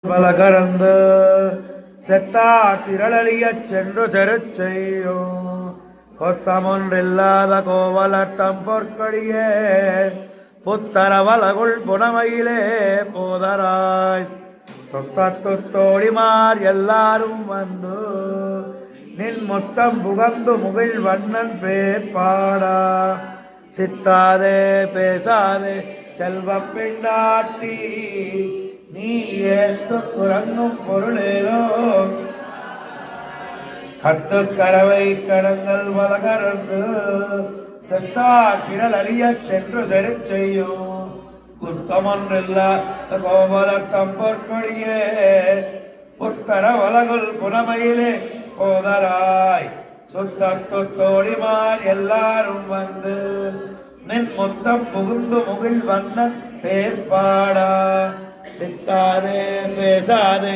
பலகரந்து செத்தா திரளழியச் சென்று செருச்செய்யோ கொத்தமொன்றில்லாத கோவலர்த்தம் பொற்கொடியே புத்தரவலகுள் புனமையிலே போதராய் சொத்தத்துத்தோழிமார் எல்லாரும் வந்து நின் முத்தம் புகந்து முகில் வண்ணன் பேர் பாடா சித்தாதே பேசாதே செல்வ பெண்டாட்டி நீ ஏத்து குரங்கும் பொருளேலோ கத்துக்கரவை கடங்கள் வலகரந்து செத்தா திரள் அழிய சென்று செரு செய்யும் குத்தமொன்றில்ல கோவலர்த்தம் பொற்கொடியே புத்தர வலகுல் புனமையிலே போதராய் சுத்தத்து தோழிமார் எல்லாரும் வந்து நின் முத்தம் புகுந்து முகில் வண்ணன் பேர் பாடா சித்தாதே பேசாதே